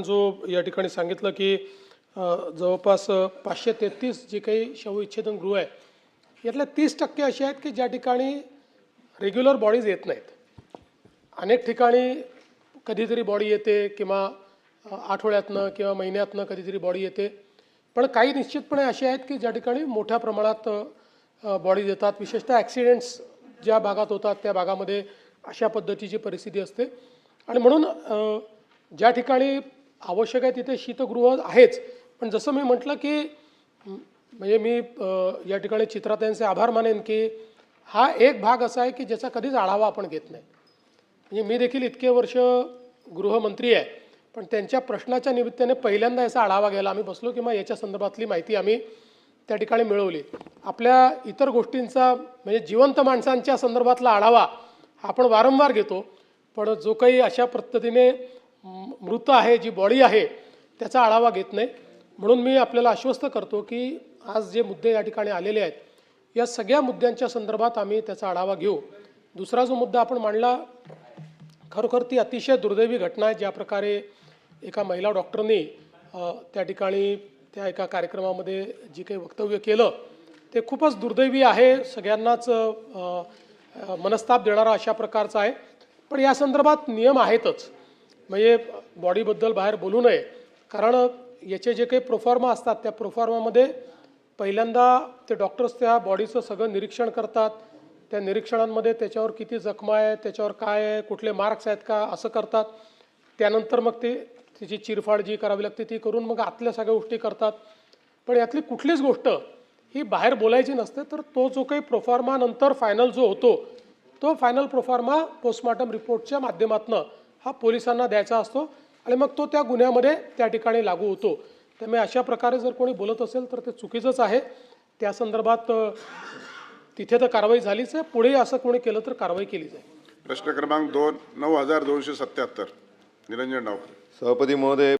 जो या ठिकाणी सांगितलं की जवळपास 533 जी काही शवविच्छेदन गृह आहे यातल्या 30% असे आहेत की ज्या ठिकाणी रेग्युलर बॉडीज येत नाहीत। अनेक ठिकाणी कधीतरी बॉडी येते किंवा आठवड्यातनं किंवा महिन्यातनं कधीतरी बॉडी येते, पण काही निश्चितपणे असे आहेत की ज्या ठिकाणी मोठ्या प्रमाणात बॉडीज येतात। विशेषतः ॲक्सिडेंट्स ज्या भागात होतात त्या भागामध्ये अशा पद्धतीची परिस्थिती असते आणि म्हणून ज्या ठिकाणी आवश्यक आहे तिथे शीतगृह आहेच, पण जसं मी म्हटलं की म्हणजे मी या ठिकाणी चित्राताईंचे आभार मानेन की हा एक भाग असा आहे की ज्याचा कधीच आढावा आपण घेत नाही। म्हणजे मी देखील इतके वर्ष गृहमंत्री आहे, पण त्यांच्या प्रश्नाच्या निमित्ताने पहिल्यांदा याचा आढावा घ्यायला आम्ही बसलो किंवा याच्या संदर्भातली माहिती आम्ही त्या ठिकाणी मिळवली। आपल्या इतर गोष्टींचा म्हणजे जिवंत माणसांच्या संदर्भातला आढावा आपण वारंवार घेतो, पण जो काही अशा पद्धतीने मृत आहे जी बॉडी आहे त्याचा आढावा घेत नाही। म्हणून मी आपल्याला आश्वस्त करतो की आज जे मुद्दे या ठिकाणी आलेले आहेत या सगळ्या मुद्द्यांच्या संदर्भात आम्ही त्याचा आढावा घेऊ। दुसरा जो मुद्दा आपण मांडला, खरोखर ती अतिशय दुर्दैवी घटना आहे। ज्या प्रकारे एका महिला डॉक्टरनी त्या ठिकाणी त्या एका कार्यक्रमामध्ये जी काही वक्तव्य केलं ते खूपच दुर्दैवी आहे, सगळ्यांनाच मनस्ताप देणारा अशा प्रकारचा आहे। पण या संदर्भात नियम आहेतच, म्हणजे बॉडीबद्दल बाहेर बोलू नये, कारण याचे जे काही प्रोफॉर्मा असतात त्या प्रोफॉर्मामध्ये पहिल्यांदा ते डॉक्टर्स त्या बॉडीचं सगळं निरीक्षण करतात। त्या निरीक्षणांमध्ये त्याच्यावर किती जखमा आहे, त्याच्यावर काय आहे, कुठले मार्क्स आहेत का असं करतात। त्यानंतर मग ते तिची चिरफाड जी करावी लागते ती करून मग आतल्या सगळ्या गोष्टी करतात। पण यातली कुठलीच गोष्ट ही बाहेर बोलायची नसते, तर तो जो काही प्रोफॉर्मा नंतर फायनल जो होतो तो फायनल प्रोफॉर्मा पोस्टमॉर्टम रिपोर्टच्या माध्यमातून हा पोलिसांना द्यायचा असतो आणि मग तो त्या गुन्ह्यामध्ये त्या ठिकाणी लागू होतो। त्यामुळे अशा प्रकारे जर कोणी बोलत असेल तर ते चुकीचंच आहे। त्या संदर्भात तिथे तर कारवाई झालीच आहे, पुढे असं कोणी केलं तर कारवाई केली जाईल। प्रश्न क्रमांक 2 9277 निरंजन डावखरे। सभापती महोदय,